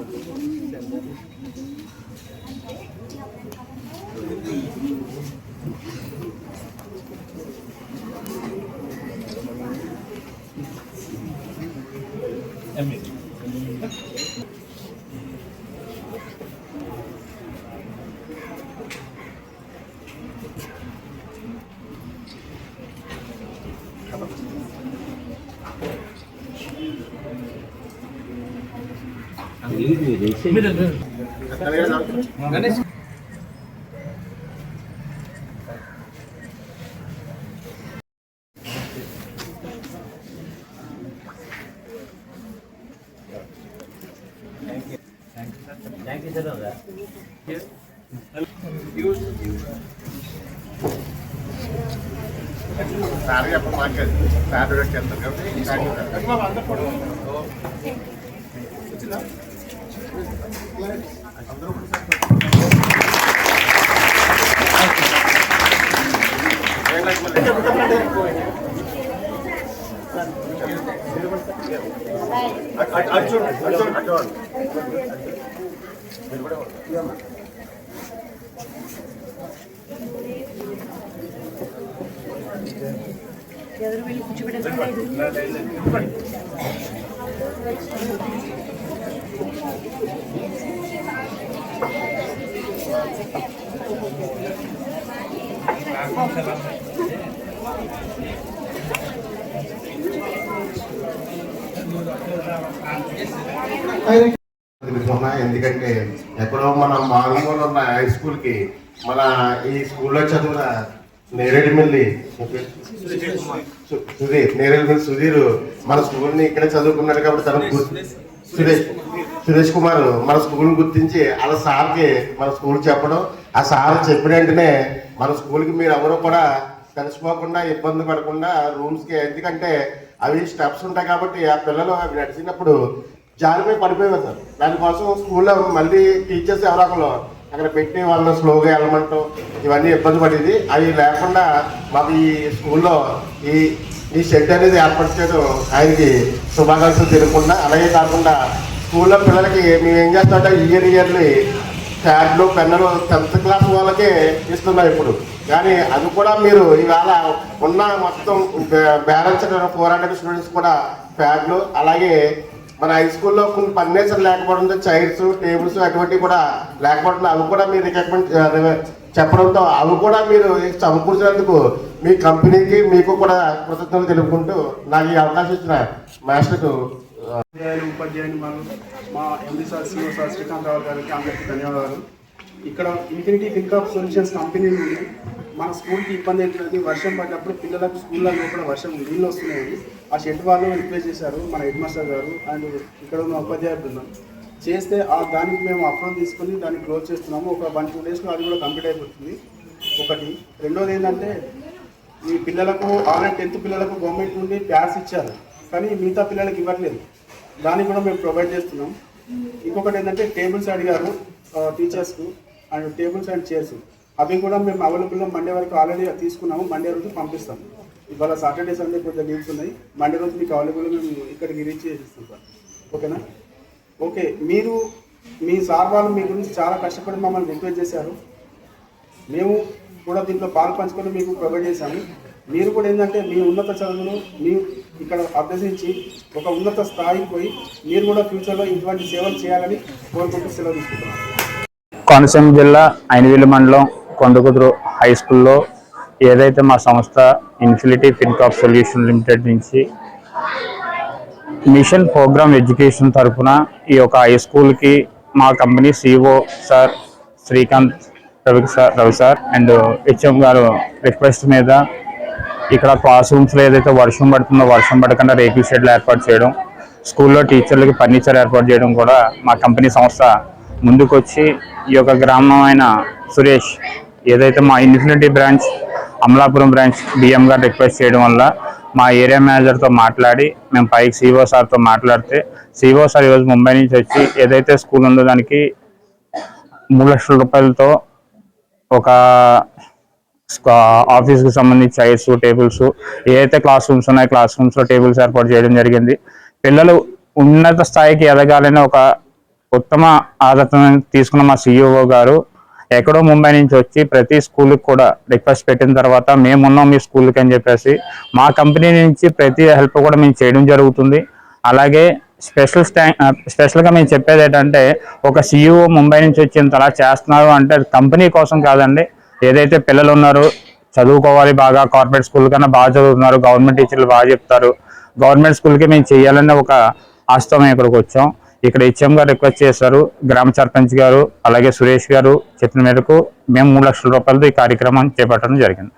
Thank you, sir. Here. Sorry, apa market? Saya udah catat kan? Apa anda photo? ఎందుకంటే ఎక్కడో మన మామూలు ఉన్న హై స్కూల్కి మన ఈ స్కూల్లో చదివిన నేరేడుమిల్లి సుధీర్ మన స్కూల్ని ఇక్కడే చదువుకున్నాడు కాబట్టి తనకు సురేష్ కుమార్ మన స్కూల్ని గుర్తించి అలా సార్కి మన స్కూల్ చెప్పడం, ఆ సార్ చెప్పిన వెంటనే మన స్కూల్కి మీరు ఎవరు కూడా కలిసిపోకుండా ఇబ్బంది పడకుండా రూమ్స్కి, ఎందుకంటే అవి స్టెప్స్ ఉంటాయి కాబట్టి ఆ పిల్లలు అవి నడిచినప్పుడు జారిపోయి పడిపోయేవారు సార్. దానికోసం స్కూల్లో మళ్ళీ టీచర్స్ ఎవరో అక్కడ పెట్టి వాళ్ళని స్లోగా వెళ్ళమంటాం ఇవన్నీ ఇబ్బంది పడేది. అవి లేకుండా మాకు ఈ స్కూల్లో ఈ షెడ్ అనేది ఏర్పాటు చేయడం ఆయనకి శుభాకాంక్షలు తెలుపుకుండా, అలాగే కాకుండా స్కూల్లో పిల్లలకి మేము ఏం చేస్తామంటే ఇయర్లీ ప్యాడ్లు పెన్నులు 10th క్లాస్ వాళ్ళకే ఇస్తున్నాం ఇప్పుడు. కానీ అది కూడా మీరు ఇవాళ ఉన్న మొత్తం బ్యాలెన్స్ 400 స్టూడెంట్స్ కూడా ప్యాడ్లు, అలాగే మన హై స్కూల్లో కొన్ని ఫర్నిచర్ లేకపోవడంతో చైర్స్ టేబుల్స్ అటువంటివి కూడా లేకపోవడం, అవి కూడా మీరు రికమెండ్ చెప్పడంతో అవి కూడా మీరు సమకూర్చినందుకు మీ కంపెనీకి మీకు కూడా కృతజ్ఞతలు తెలుపుకుంటూ నాకు ఈ అవకాశం ఇచ్చిన మాస్టర్కు ఉపాధ్యాయులు మా MD sir CO sir Srikanth Rao గారికి అందరికీ ధన్యవాదాలు. ఇక్కడ ఇన్ఫినిటీ ఫిన్కాప్ సొల్యూషన్స్ కంపెనీ నుండి మన స్కూల్కి ఇబ్బంది ఏంటంటే వర్షం పడినప్పుడు పిల్లలకు స్కూల్లో లోపల వర్షం నీళ్ళు వస్తున్నాయి. ఆ షెడ్ వాళ్ళు రిప్లేస్ చేశారు మన హెడ్ మాస్టర్ గారు అండ్ ఇక్కడ ఉన్న ఉపాధ్యాయ బృందం చేస్తే దానికి మేము అప్రోచ్ తీసుకుని దాన్ని క్లోజ్ చేస్తున్నాము. ఒక 1-2 డేస్లో అది కూడా కంప్లీట్ అయిపోతుంది. ఒకటి. రెండోది ఏంటంటే ఈ పిల్లలకు ఆల్రెడీ 10th పిల్లలకు గవర్నమెంట్ నుండి ప్యాడ్స్ ఇచ్చారు, కానీ మిగతా పిల్లలకి ఇవ్వట్లేదు. దాన్ని కూడా మేము ప్రొవైడ్ చేస్తున్నాం. ఇంకొకటి ఏంటంటే టేబుల్స్ అడిగారు టీచర్స్కు, అండ్ టేబుల్స్ అండ్ చైర్స్ అవి కూడా మేము అవైలబుల్గా మండే వరకు ఆల్రెడీ తీసుకున్నాము. మండే రోజు పంపిస్తాం. ఇవాళ సాటర్డే సండే కొంచెం లీవ్స్ ఉన్నాయి. మండే రోజు మీకు అవైలబుల్గా మేము ఇక్కడికి రీచ్ చేసిస్తాం సార్. ఓకేనా? ఓకే. మీరు మీ సార్ వాళ్ళు మీ గురించి చాలా కష్టపడి మమ్మల్ని రిక్వెస్ట్ చేశారు. మేము కూడా దీంట్లో పాలు పంచుకొని మీకు ప్రొవైడ్ చేశాము. మీరు కూడా ఏంటంటే మీ ఉన్నత చదువును మీరు ఇక్కడ అభ్యసించి ఒక ఉన్నత స్థాయికి పోయి మీరు కూడా ఫ్యూచర్లో ఇటువంటి సేవలు చేయాలని కోరుకుంటూ సెలవు తీసుకుంటున్నాను. కోనసీమ జిల్లా ఐనవేలు మండలం కొండకుదురు హై స్కూల్లో ఏదైతే మా సంస్థ ఇన్ఫినిటీ ఫిన్కాప్ సొల్యూషన్ లిమిటెడ్ నుంచి మిషన్ ప్రోగ్రామ్ ఎడ్యుకేషన్ తరఫున ఈ యొక్క హై స్కూల్కి మా company CO sir Srikanth Ravi sir and HM గారు రిక్వెస్ట్ మీద ఇక్కడ క్లాస్ రూమ్స్లో ఏదైతే వర్షం పడుతుందో వర్షం పడకుండా రేకుల షెడ్లు ఏర్పాటు చేయడం, స్కూల్లో టీచర్లకి ఫర్నిచర్ ఏర్పాటు చేయడం కూడా మా కంపెనీ సంస్థ ముందుకొచ్చి ఈ యొక్క గ్రామమైన సురేష్ ఏదైతే మా infinity branch Amalapuram branch BM గారు రిక్వెస్ట్ చేయడం వల్ల మా ఏరియా మేనేజర్తో మాట్లాడి మేము పైకి సిఓ సార్తో మాట్లాడితే సిఓ సార్ ఈరోజు ముంబై నుంచి వచ్చి ఏదైతే స్కూల్ ఉందో దానికి 3 లక్షల రూపాయలతో ఒక ఆఫీస్కి సంబంధించి చైర్స్ టేబుల్స్ ఏదైతే క్లాస్ రూమ్స్ ఉన్నాయో క్లాస్ రూమ్స్లో టేబుల్స్ ఏర్పాటు చేయడం జరిగింది. పిల్లలు ఉన్నత స్థాయికి ఎదగాలని ఒక ఉత్తమ ఆదర్శం తీసుకున్న మా సిఇఓ గారు ఎక్కడో ముంబై నుంచి వచ్చి ప్రతి స్కూల్కి కూడా రిక్వెస్ట్ పెట్టిన తర్వాత మేమున్నాం మీ స్కూల్కి అని చెప్పేసి మా కంపెనీ నుంచి ప్రతి హెల్ప్ కూడా మేము చేయడం జరుగుతుంది. అలాగే స్పెషల్గా మేము చెప్పేది ఏంటంటే ఒక సిఇఓ ముంబై నుంచి వచ్చి ఇంత అలా చేస్తున్నారు అంటే అది కంపెనీ కోసం కాదండి. ఏదైతే పిల్లలు ఉన్నారో చదువుకోవాలి, బాగా కార్పొరేట్ స్కూల్ కన్నా బాగా చదువుతున్నారు, గవర్నమెంట్ టీచర్లు బాగా చెప్తారు, గవర్నమెంట్ స్కూల్కి మేము చేయాలనే ఒక ఆశతో మేము ఇక్కడికి వచ్చాం. ఇక్కడ హెచ్ఎం గారు రిక్వెస్ట్ చేశారు, గ్రామ సర్పంచ్ గారు అలాగే సురేష్ గారు చెప్పిన మేరకు మేము 3 లక్షల రూపాయలతో ఈ కార్యక్రమాన్ని చేపట్టడం జరిగింది.